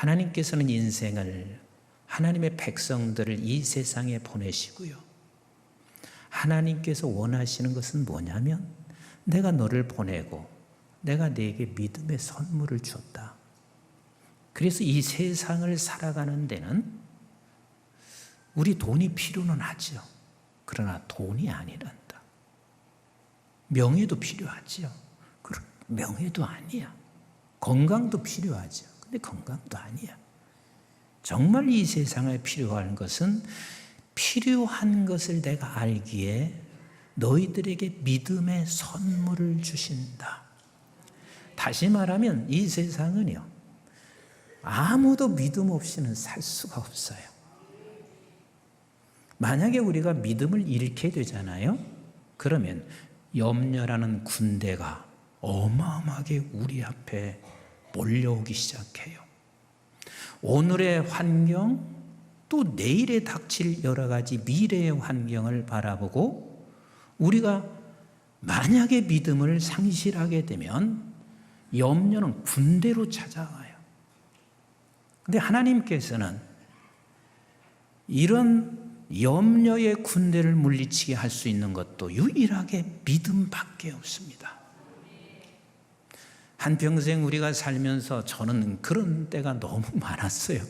하나님께서는 인생을, 하나님의 백성들을 이 세상에 보내시고요. 하나님께서 원하시는 것은 뭐냐면 내가 너를 보내고 내가 네게 믿음의 선물을 줬다. 그래서 이 세상을 살아가는 데는 우리 돈이 필요는 하죠. 그러나 돈이 아니란다. 명예도 필요하죠. 그러나 명예도 아니야. 건강도 필요하죠. 근데 건강도 아니야. 정말 이 세상에 필요한 것은 필요한 것을 내가 알기에 너희들에게 믿음의 선물을 주신다. 다시 말하면 이 세상은요, 아무도 믿음 없이는 살 수가 없어요. 만약에 우리가 믿음을 잃게 되잖아요. 그러면 염려라는 군대가 어마어마하게 우리 앞에 몰려오기 시작해요. 오늘의 환경, 또 내일에 닥칠 여러 가지 미래의 환경을 바라보고 우리가 만약에 믿음을 상실하게 되면 염려는 군대로 찾아와요. 근데 하나님께서는 이런 염려의 군대를 물리치게 할 수 있는 것도 유일하게 믿음밖에 없습니다. 한평생 우리가 살면서 저는 그런 때가 너무 많았어요.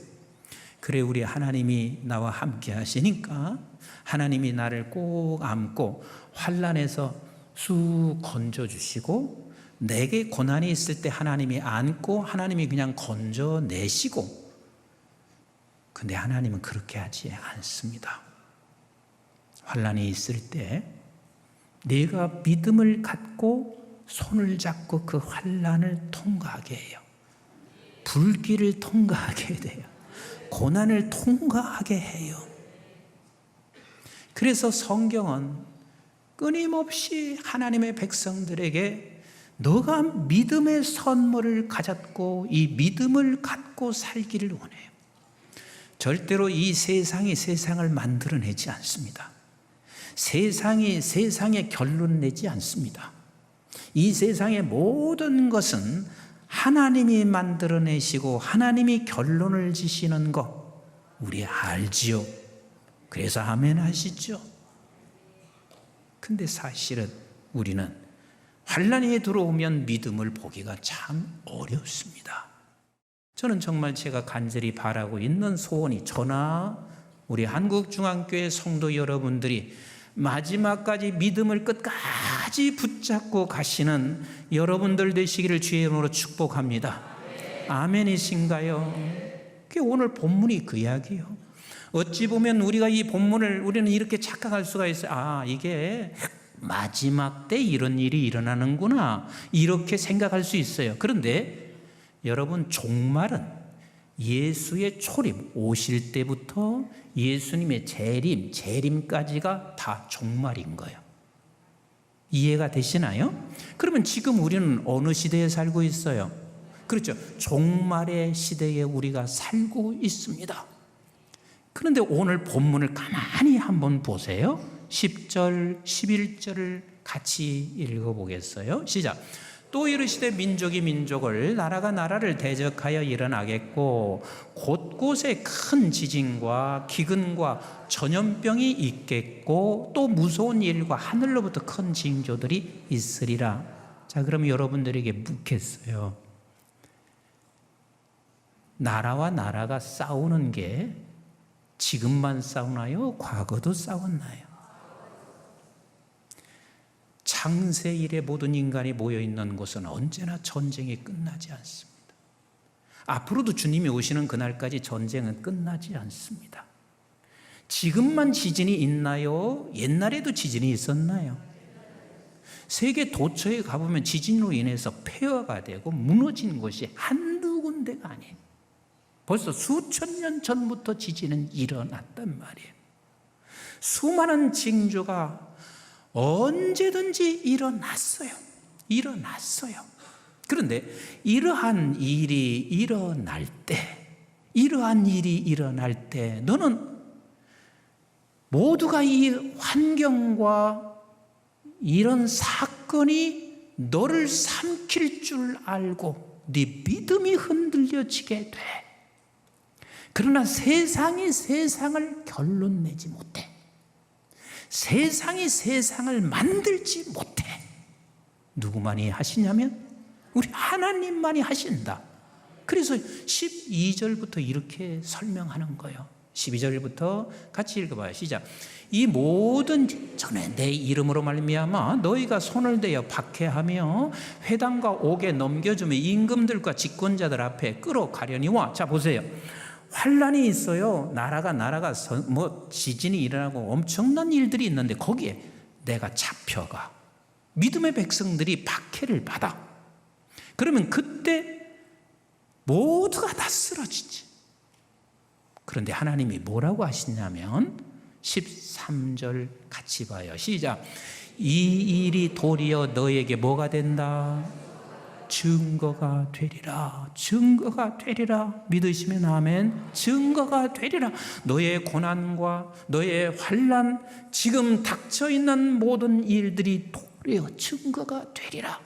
그래, 우리 하나님이 나와 함께 하시니까 하나님이 나를 꼭 안고 환난에서 쑥 건져주시고, 내게 고난이 있을 때 하나님이 안고 하나님이 그냥 건져내시고, 근데 하나님은 그렇게 하지 않습니다. 환난이 있을 때 내가 믿음을 갖고 손을 잡고 그 환난을 통과하게 해요. 불길을 통과하게 돼요. 고난을 통과하게 해요. 그래서 성경은 끊임없이 하나님의 백성들에게 너가 믿음의 선물을 가졌고 이 믿음을 갖고 살기를 원해요. 절대로 이 세상이 세상을 만들어내지 않습니다. 세상이 세상의 결론 내지 않습니다. 이 세상의 모든 것은 하나님이 만들어내시고 하나님이 결론을 지시는 거 우리 알지요. 그래서 아멘 하시죠. 근데 사실은 우리는 환난이 들어오면 믿음을 보기가 참 어렵습니다. 저는 정말 제가 간절히 바라고 있는 소원이, 저나 우리 한국중앙교회 성도 여러분들이 마지막까지 믿음을 끝까지 붙잡고 가시는 여러분들 되시기를 주의 이름으로 축복합니다. 아멘이신가요? 그게 오늘 본문이 그 이야기예요. 어찌 보면 우리가 이 본문을 우리는 이렇게 착각할 수가 있어요. 아, 이게 마지막 때 이런 일이 일어나는구나, 이렇게 생각할 수 있어요. 그런데 여러분, 종말은 예수의 초림, 오실 때부터 예수님의 재림까지가 다 종말인 거예요. 이해가 되시나요? 그러면 지금 우리는 어느 시대에 살고 있어요? 그렇죠. 종말의 시대에 우리가 살고 있습니다. 그런데 오늘 본문을 가만히 한번 보세요. 10절, 11절을 같이 읽어보겠어요. 시작. 또 이르시되 민족이 민족을, 나라가 나라를 대적하여 일어나겠고 곳곳에 큰 지진과 기근과 전염병이 있겠고 또 무서운 일과 하늘로부터 큰 징조들이 있으리라. 자, 그럼 여러분들에게 묻겠어요. 나라와 나라가 싸우는 게 지금만 싸우나요? 과거도 싸웠나요? 창세 이래 모든 인간이 모여있는 곳은 언제나 전쟁이 끝나지 않습니다. 앞으로도 주님이 오시는 그날까지 전쟁은 끝나지 않습니다. 지금만 지진이 있나요? 옛날에도 지진이 있었나요? 세계 도처에 가보면 지진으로 인해서 폐허가 되고 무너진 곳이 한두 군데가 아니에요. 벌써 수천 년 전부터 지진은 일어났단 말이에요. 수많은 징조가 언제든지 일어났어요. 그런데 이러한 일이 일어날 때 너는 모두가 이 환경과 이런 사건이 너를 삼킬 줄 알고 네 믿음이 흔들려지게 돼. 그러나 세상이 세상을 결론 내지 못해. 세상이 세상을 만들지 못해. 누구만이 하시냐면 우리 하나님만이 하신다. 그래서 12절부터 이렇게 설명하는 거예요. 12절부터 같이 읽어봐요. 시작. 이 모든 전에 내 이름으로 말미암아 너희가 손을 대어 박해하며 회당과 옥에 넘겨주며 임금들과 집권자들 앞에 끌어가려니와. 자 보세요. 환란이 있어요. 나라가 지진이 일어나고 엄청난 일들이 있는데 거기에 내가 잡혀가. 믿음의 백성들이 박해를 받아. 그러면 그때 모두가 다 쓰러지지. 그런데 하나님이 뭐라고 하시냐면 13절 같이 봐요. 시작. 이 일이 도리어 너에게 뭐가 된다? 증거가 되리라. 증거가 되리라. 믿으시면 아멘. 증거가 되리라. 너의 고난과 너의 환난, 지금 닥쳐있는 모든 일들이 도리어 증거가 되리라.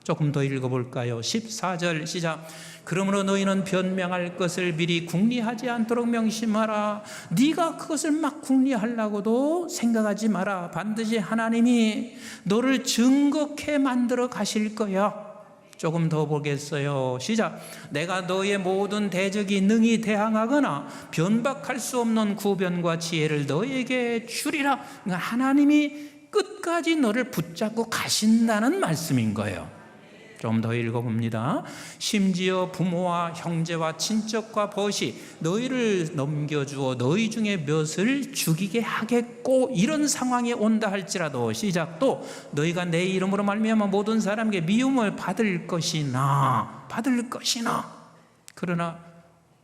조금 더 읽어볼까요? 14절 시작. 그러므로 너희는 변명할 것을 미리 궁리하지 않도록 명심하라. 네가 그것을 막 궁리하려고도 생각하지 마라. 반드시 하나님이 너를 증거케 만들어 가실 거야. 조금 더 보겠어요. 시작. 내가 너의 모든 대적이 능히 대항하거나 변박할 수 없는 구변과 지혜를 너에게 주리라. 그러니까 하나님이 끝까지 너를 붙잡고 가신다는 말씀인 거예요. 좀 더 읽어봅니다. 심지어 부모와 형제와 친척과 벗이 너희를 넘겨주어 너희 중에 몇을 죽이게 하겠고, 이런 상황이 온다 할지라도 시작. 또 너희가 내 이름으로 말미암아 모든 사람에게 미움을 받을 것이나 그러나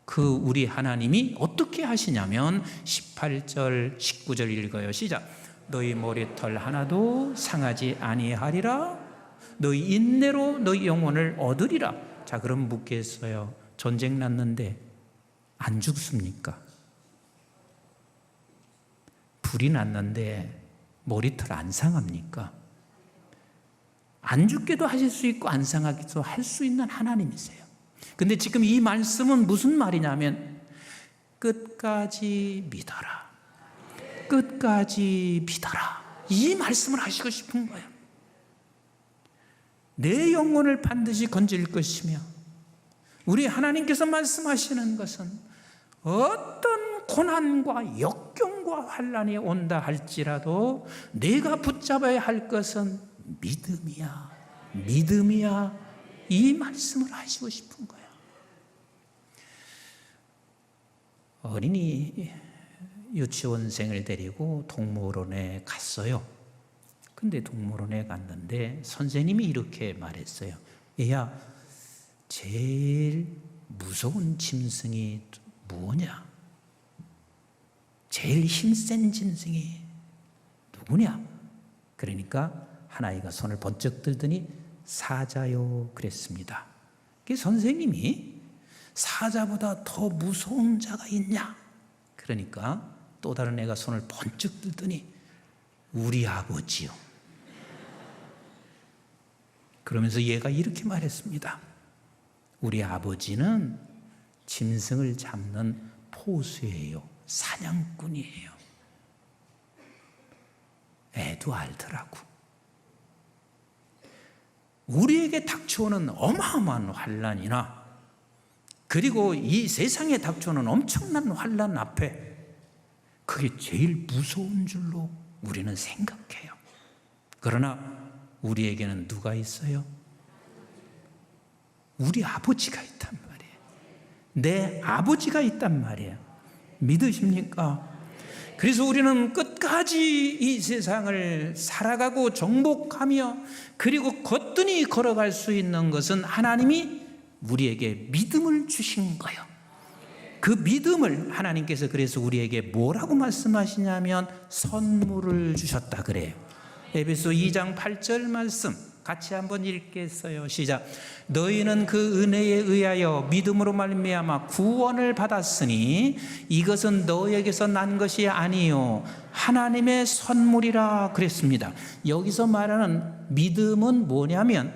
그 우리 하나님이 어떻게 하시냐면 18절 19절 읽어요. 시작. 너희 머리털 하나도 상하지 아니하리라. 너희 인내로 너희 영혼을 얻으리라. 자, 그럼 묻겠어요. 전쟁 났는데 안 죽습니까? 불이 났는데 머리털 안 상합니까? 안 죽게도 하실 수 있고 안 상하게도 할 수 있는 하나님이세요. 근데 지금 이 말씀은 무슨 말이냐면 끝까지 믿어라. 끝까지 믿어라. 이 말씀을 하시고 싶은 거예요. 내 영혼을 반드시 건질 것이며, 우리 하나님께서 말씀하시는 것은 어떤 고난과 역경과 환난이 온다 할지라도 내가 붙잡아야 할 것은 믿음이야. 믿음이야. 이 말씀을 하시고 싶은 거야. 어린이 유치원생을 데리고 동물원에 갔어요. 근데 동물원에 갔는데 선생님이 이렇게 말했어요. 얘야, 제일 무서운 짐승이 뭐냐? 제일 힘센 짐승이 누구냐? 그러니까 한 아이가 손을 번쩍 들더니 사자요 그랬습니다. 그 선생님이 사자보다 더 무서운 자가 있냐? 그러니까 또 다른 애가 손을 번쩍 들더니 우리 아버지요. 그러면서 얘가 이렇게 말했습니다. 우리 아버지는 짐승을 잡는 포수예요. 사냥꾼이에요. 애도 알더라고. 우리에게 닥쳐오는 어마어마한 환난이나, 그리고 이 세상에 닥쳐오는 엄청난 환난 앞에 그게 제일 무서운 줄로 우리는 생각해요. 그러나 우리에게는 누가 있어요? 우리 아버지가 있단 말이에요. 내 아버지가 있단 말이에요. 믿으십니까? 그래서 우리는 끝까지 이 세상을 살아가고 정복하며, 그리고 거뜬히 걸어갈 수 있는 것은 하나님이 우리에게 믿음을 주신 거예요. 그 믿음을 하나님께서 그래서 우리에게 뭐라고 말씀하시냐면 선물을 주셨다 그래요. 에베소 2장 8절 말씀 같이 한번 읽겠어요. 시작. 너희는 그 은혜에 의하여 믿음으로 말미암아 구원을 받았으니 이것은 너에게서 난 것이 아니요 하나님의 선물이라 그랬습니다. 여기서 말하는 믿음은 뭐냐면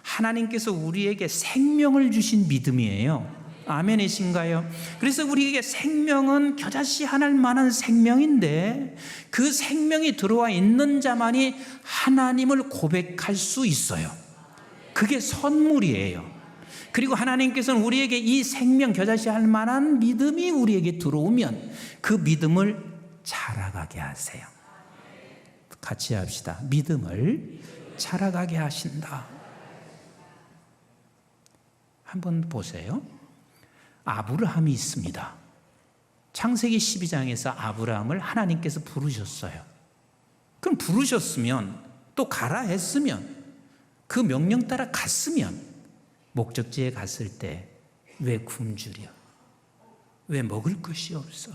하나님께서 우리에게 생명을 주신 믿음이에요. 아멘이신가요? 그래서 우리에게 생명은 겨자씨 하나 만한 생명인데 그 생명이 들어와 있는 자만이 하나님을 고백할 수 있어요. 그게 선물이에요. 그리고 하나님께서는 우리에게 이 생명 겨자씨 할 만한 믿음이 우리에게 들어오면 그 믿음을 자라가게 하세요. 같이 합시다. 믿음을 자라가게 하신다. 한번 보세요. 아브라함이 있습니다. 창세기 12장에서 아브라함을 하나님께서 부르셨어요. 그럼 부르셨으면 또 가라 했으면 그 명령 따라 갔으면 목적지에 갔을 때 왜 굶주려? 왜 먹을 것이 없어?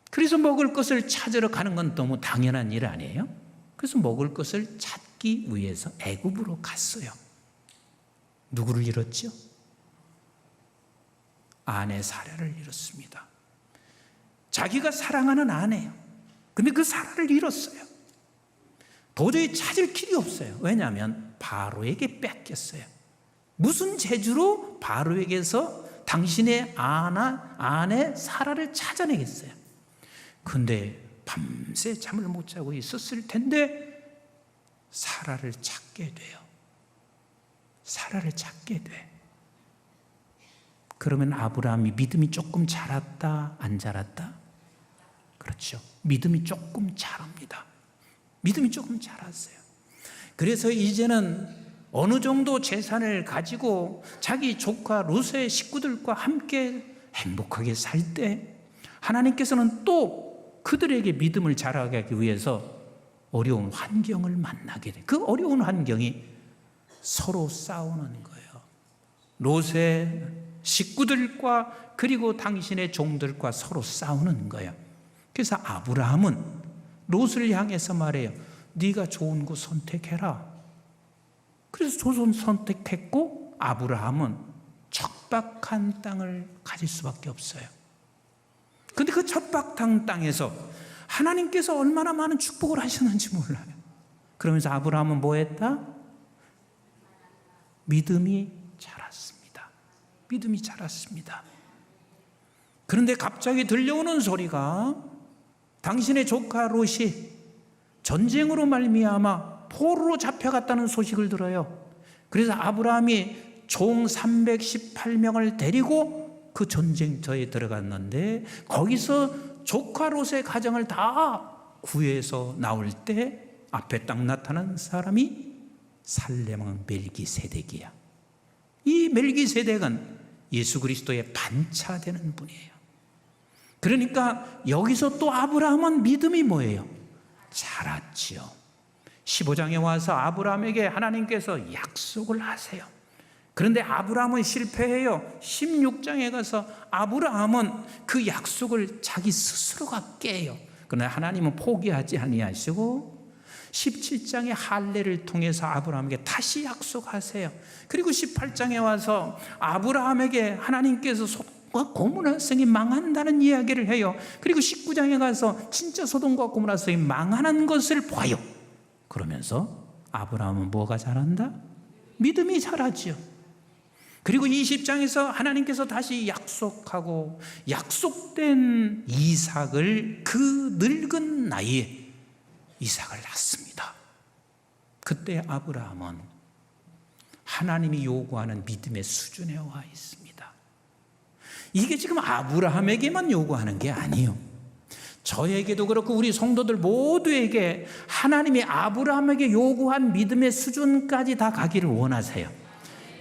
그래서 먹을 것을 찾으러 가는 건 너무 당연한 일 아니에요? 그래서 먹을 것을 찾기 위해서 애굽으로 갔어요. 누구를 잃었죠? 아내 사라를 잃었습니다. 자기가 사랑하는 아내요. 근데 그 사라를 잃었어요. 도저히 찾을 길이 없어요. 왜냐하면 바로에게 뺏겼어요. 무슨 재주로 바로에게서 당신의 아내 사라를 찾아내겠어요? 근데 밤새 잠을 못 자고 있었을 텐데 사라를 찾게 돼요. 사라를 찾게 돼. 그러면 아브라함이 믿음이 조금 자랐다, 안 자랐다? 그렇죠. 믿음이 조금 자랍니다. 믿음이 조금 자랐어요. 그래서 이제는 어느 정도 재산을 가지고 자기 조카 롯의 식구들과 함께 행복하게 살 때 하나님께서는 또 그들에게 믿음을 자라게 하기 위해서 어려운 환경을 만나게 돼. 그 어려운 환경이 서로 싸우는 거예요. 롯의 식구들과 그리고 당신의 종들과 서로 싸우는 거예요. 그래서 아브라함은 롯을 향해서 말해요. 네가 좋은 곳 선택해라. 그래서 조선 선택했고 아브라함은 척박한 땅을 가질 수밖에 없어요. 그런데 그 척박한 땅에서 하나님께서 얼마나 많은 축복을 하셨는지 몰라요. 그러면서 아브라함은 뭐 했다? 믿음이 자랐습니다. 믿음이 자랐습니다. 그런데 갑자기 들려오는 소리가 당신의 조카 롯이 전쟁으로 말미암아 포로로 잡혀갔다는 소식을 들어요. 그래서 아브라함이 종 318명을 데리고 그 전쟁터에 들어갔는데 거기서 조카 롯의 가정을 다 구해서 나올 때 앞에 딱 나타난 사람이 살렘왕 멜기세덱이야. 이 멜기세덱은 예수 그리스도의 반차되는 분이에요. 그러니까 여기서 또 아브라함은 믿음이 뭐예요? 자랐지요. 15장에 와서 아브라함에게 하나님께서 약속을 하세요. 그런데 아브라함은 실패해요. 16장에 가서 아브라함은 그 약속을 자기 스스로가 깨요. 그러나 하나님은 포기하지 아니하시고 17장의 할례를 통해서 아브라함에게 다시 약속하세요. 그리고 18장에 와서 아브라함에게 하나님께서 소돔과 고모라 성이 망한다는 이야기를 해요. 그리고 19장에 가서 진짜 소돔과 고모라 성이 망하는 것을 봐요. 그러면서 아브라함은 뭐가 자란다? 믿음이 자라지요. 그리고 20장에서 하나님께서 다시 약속하고 약속된 이삭을 그 늙은 나이에 이삭을 낳습니다. 그때 아브라함은 하나님이 요구하는 믿음의 수준에 와 있습니다. 이게 지금 아브라함에게만 요구하는 게 아니에요. 저에게도 그렇고 우리 성도들 모두에게 하나님이 아브라함에게 요구한 믿음의 수준까지 다 가기를 원하세요.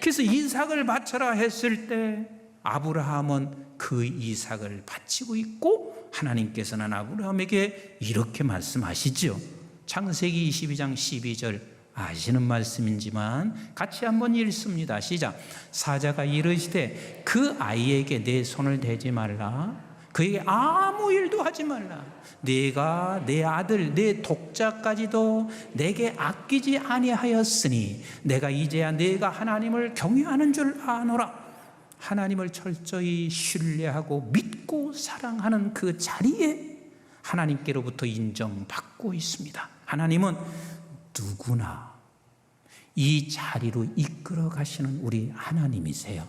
그래서 이삭을 바쳐라 했을 때 아브라함은 그 이삭을 바치고 있고 하나님께서는 아브라함에게 이렇게 말씀하시죠. 창세기 22장 12절 아시는 말씀이지만 같이 한번 읽습니다. 시작. 사자가 이르시되 그 아이에게 내 손을 대지 말라. 그에게 아무 일도 하지 말라. 네가 내 아들 내 독자까지도 내게 아끼지 아니하였으니 내가 이제야 네가 하나님을 경외하는 줄 아노라. 하나님을 철저히 신뢰하고 믿고 사랑하는 그 자리에 하나님께로부터 인정받고 있습니다. 하나님은 누구나 이 자리로 이끌어 가시는 우리 하나님이세요.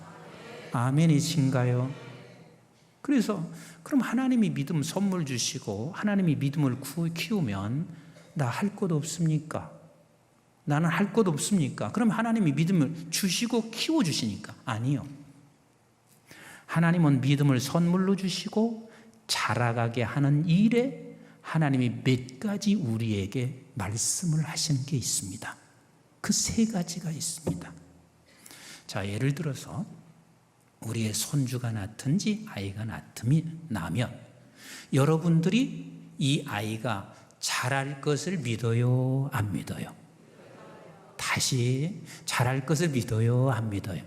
아멘이신가요? 그래서 그럼 하나님이 믿음 선물 주시고 하나님이 믿음을 키우면 나 할 것 없습니까? 나는 할 것 없습니까? 그럼 하나님이 믿음을 주시고 키워주시니까? 아니요. 하나님은 믿음을 선물로 주시고 자라가게 하는 일에 하나님이 몇 가지 우리에게 말씀을 하시는 게 있습니다. 그 세 가지가 있습니다. 자, 예를 들어서 우리의 손주가 낳든지 아이가 나면 여러분들이 이 아이가 자랄 것을 믿어요? 안 믿어요? 다시 자랄 것을 믿어요? 안 믿어요?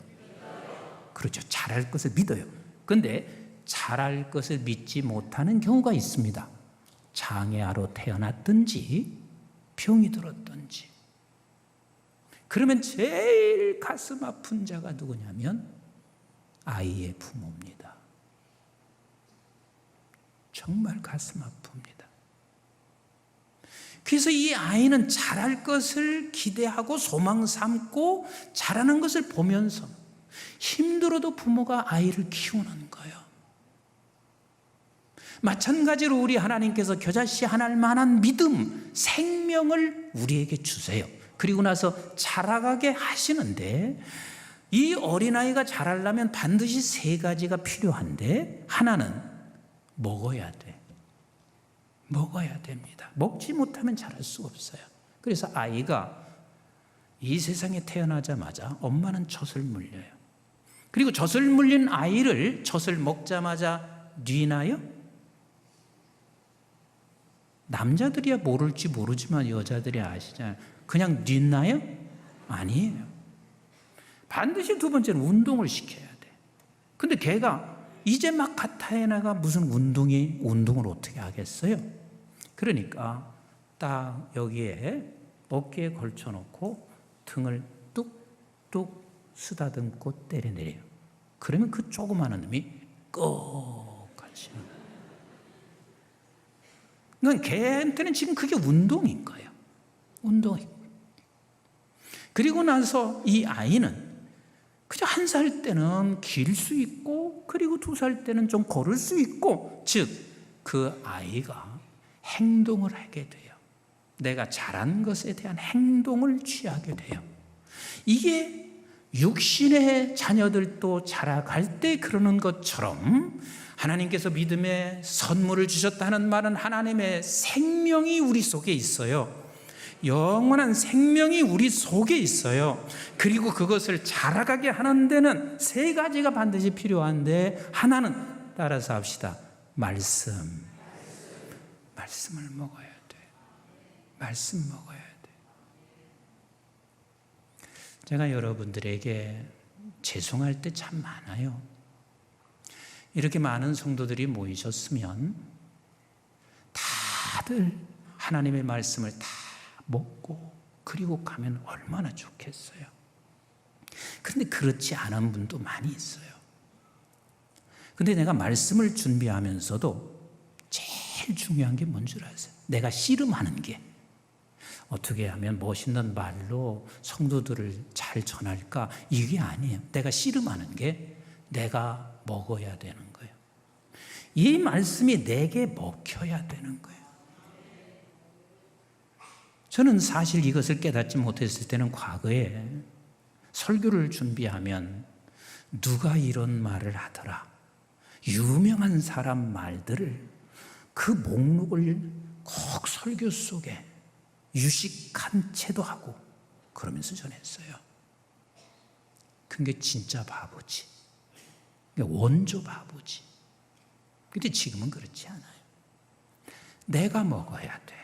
그렇죠. 자랄 것을 믿어요. 그런데 자랄 것을 믿지 못하는 경우가 있습니다. 장애아로 태어났든지 병이 들었든지. 그러면 제일 가슴 아픈 자가 누구냐면 아이의 부모입니다. 정말 가슴 아픕니다. 그래서 이 아이는 자랄 것을 기대하고 소망 삼고 자라는 것을 보면서 힘들어도 부모가 아이를 키우는 거예요. 마찬가지로 우리 하나님께서 겨자씨 하나할 만한 믿음, 생명을 우리에게 주세요. 그리고 나서 자라가게 하시는데 이 어린아이가 자라려면 반드시 세 가지가 필요한데 하나는 먹어야 돼. 먹어야 됩니다. 먹지 못하면 자랄 수 없어요. 그래서 아이가 이 세상에 태어나자마자 엄마는 젖을 물려요. 그리고 젖을 물린 아이를 젖을 먹자마자 뉘나요? 남자들이야 모를지 모르지만 여자들이 아시잖아요. 그냥 뉘나요? 아니에요. 반드시 두 번째는 운동을 시켜야 돼. 근데 걔가 이제 막 가타에나가 무슨 운동을 어떻게 하겠어요? 그러니까 딱 여기에 어깨에 걸쳐놓고 등을 뚝뚝 쓰다듬고 때려내려요. 그러면 그 조그마한 놈이 꺽같이. 그러니까 걔한테는 지금 그게 운동인 거예요. 운동이. 그리고 나서 이 아이는 그저 1살 때는 길 수 있고 그리고 2살 때는 좀 걸을 수 있고 즉 그 아이가 행동을 하게 돼요. 내가 잘한 것에 대한 행동을 취하게 돼요. 이게 육신의 자녀들도 자라갈 때 그러는 것처럼 하나님께서 믿음의 선물을 주셨다는 말은 하나님의 생명이 우리 속에 있어요. 영원한 생명이 우리 속에 있어요. 그리고 그것을 자라가게 하는 데는 세 가지가 반드시 필요한데 하나는 따라서 합시다. 말씀을 먹어야 돼. 말씀 먹어야 돼. 제가 여러분들에게 죄송할 때 참 많아요. 이렇게 많은 성도들이 모이셨으면 다들 하나님의 말씀을 다 먹고 그리고 가면 얼마나 좋겠어요. 그런데 그렇지 않은 분도 많이 있어요. 근데 내가 말씀을 준비하면서도 제일 중요한 게 뭔 줄 아세요? 내가 씨름하는 게 어떻게 하면 멋있는 말로 성도들을 잘 전할까? 이게 아니에요. 내가 씨름하는 게 내가 먹어야 되는 거예요. 이 말씀이 내게 먹혀야 되는 거예요. 저는 사실 이것을 깨닫지 못했을 때는 과거에 설교를 준비하면 누가 이런 말을 하더라. 유명한 사람 말들을 그 목록을 꼭 설교 속에 유식한 채도 하고 그러면서 전했어요. 그게 진짜 바보지. 원조 바보지. 근데 지금은 그렇지 않아요. 내가 먹어야 돼.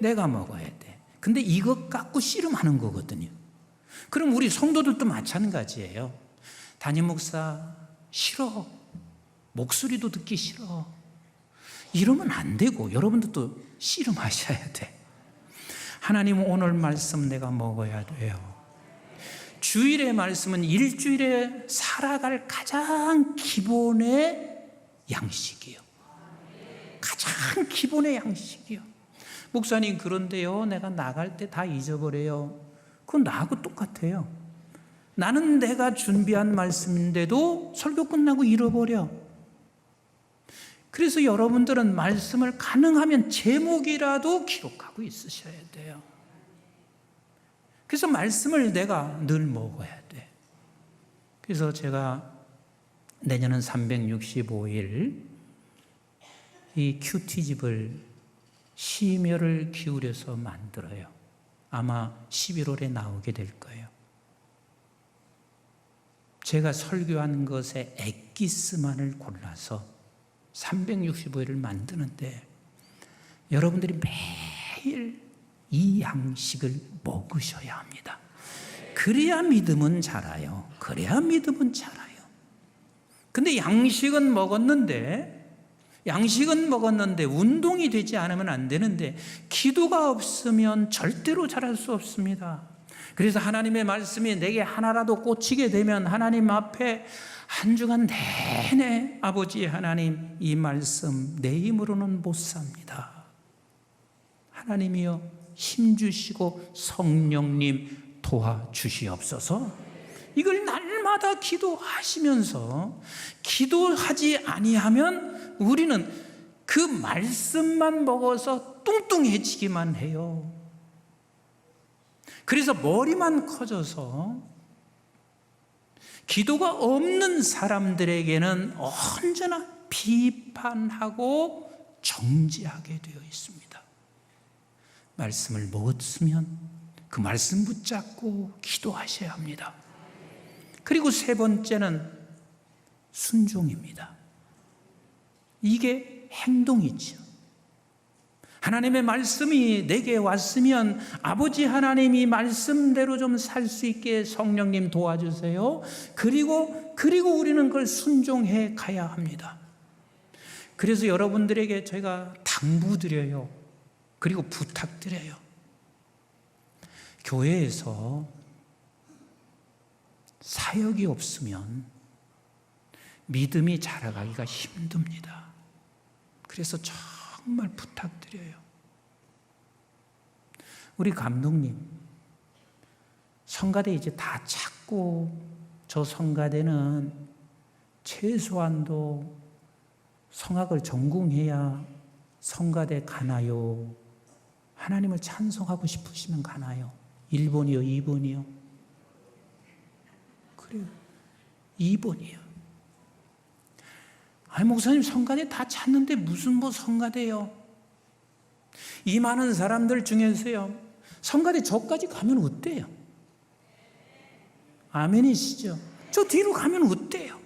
내가 먹어야 돼. 근데 이것 갖고 씨름하는 거거든요. 그럼 우리 성도들도 마찬가지예요. 담임 목사 싫어. 목소리도 듣기 싫어. 이러면 안 되고 여러분들도 씨름하셔야 돼. 하나님 오늘 말씀 내가 먹어야 돼요. 주일의 말씀은 일주일에 살아갈 가장 기본의 양식이요. 가장 기본의 양식이요. 목사님 그런데요 내가 나갈 때 다 잊어버려요. 그건 나하고 똑같아요. 나는 내가 준비한 말씀인데도 설교 끝나고 잃어버려. 그래서 여러분들은 말씀을 가능하면 제목이라도 기록하고 있으셔야 돼요. 그래서 말씀을 내가 늘 먹어야 돼. 그래서 제가 내년은 365일 이 큐티집을 심혈을 기울여서 만들어요. 아마 11월에 나오게 될 거예요. 제가 설교한 것의 엑기스만을 골라서 365일을 만드는데 여러분들이 매일 이 양식을 먹으셔야 합니다. 그래야 믿음은 자라요. 그래야 믿음은 자라요. 근데 양식은 먹었는데 운동이 되지 않으면 안 되는데 기도가 없으면 절대로 자랄 수 없습니다. 그래서 하나님의 말씀이 내게 하나라도 꽂히게 되면 하나님 앞에 한 주간 내내 아버지 하나님, 이 말씀 내 힘으로는 못 삽니다. 하나님이여 힘주시고 성령님 도와주시옵소서. 이걸 날마다 기도하시면서, 기도하지 아니하면 우리는 그 말씀만 먹어서 뚱뚱해지기만 해요. 그래서 머리만 커져서 기도가 없는 사람들에게는 언제나 비판하고 정죄하게 되어 있습니다. 말씀을 먹었으면 그 말씀 붙잡고 기도하셔야 합니다. 그리고 세 번째는 순종입니다. 이게 행동이죠. 하나님의 말씀이 내게 왔으면 아버지 하나님이 말씀대로 좀 살 수 있게 성령님 도와주세요. 그리고 우리는 그걸 순종해 가야 합니다. 그래서 여러분들에게 제가 당부드려요. 그리고 부탁드려요. 교회에서 사역이 없으면 믿음이 자라가기가 힘듭니다. 그래서 정말 부탁드려요. 우리 감독님, 성가대 이제 다 찾고, 저 성가대는 최소한도 성악을 전공해야 성가대 가나요? 하나님을 찬송하고 싶으시면 가나요? 1번이요, 2번이요? 그래요, 2번이요. 아니, 목사님 성가대 다 찾는데 무슨 성가대요? 이 많은 사람들 중에서요, 성가대 저까지 가면 어때요? 아멘이시죠? 저 뒤로 가면 어때요?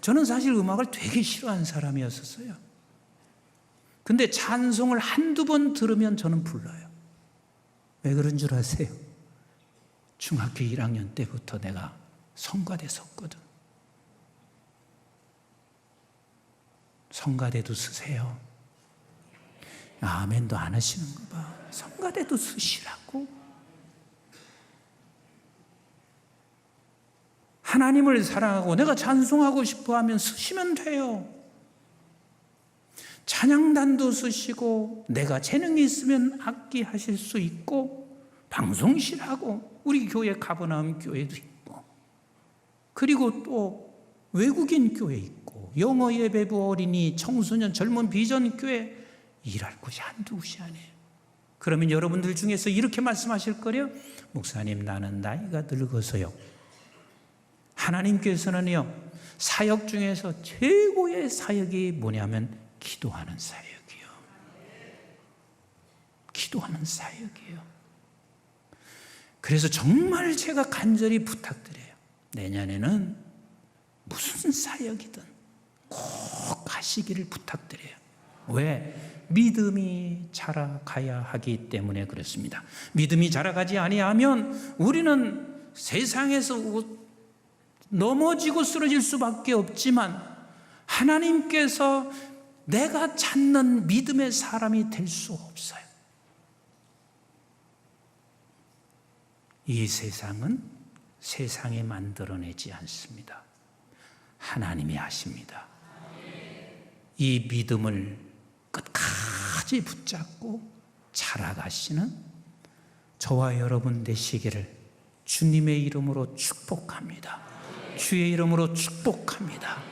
저는 사실 음악을 되게 싫어하는 사람이었어요. 근데 찬송을 한두 번 들으면 저는 불러요. 왜 그런 줄 아세요? 중학교 1학년 때부터 내가 성가대 섰거든. 성가대도 쓰세요. 아멘도 안 하시는 거 봐. 성가대도 쓰시라고. 하나님을 사랑하고 내가 찬송하고 싶어 하면 쓰시면 돼요. 찬양단도 쓰시고, 내가 재능이 있으면 악기 하실 수 있고, 방송실하고, 우리 교회 가버나움 교회도 있고, 그리고 또 외국인 교회 있고, 영어 예배부 어린이, 청소년, 젊은 비전 교회, 일할 곳이 한두 곳이 아니에요. 그러면 여러분들 중에서 이렇게 말씀하실 거래요. 목사님, 나는 나이가 늙어서요, 하나님께서는요, 사역 중에서 최고의 사역이 뭐냐면 기도하는 사역이요. 기도하는 사역이요. 그래서 정말 제가 간절히 부탁드려요. 내년에는 무슨 사역이든 꼭 하시기를 부탁드려요. 왜? 믿음이 자라가야 하기 때문에 그렇습니다. 믿음이 자라가지 아니하면 우리는 세상에서 넘어지고 쓰러질 수밖에 없지만, 하나님께서 내가 찾는 믿음의 사람이 될 수 없어요. 이 세상은 세상이 만들어내지 않습니다. 하나님이 하십니다. 이 믿음을 끝까지 붙잡고 자라가시는 저와 여러분 되시기를 주님의 이름으로 축복합니다. 주의 이름으로 축복합니다.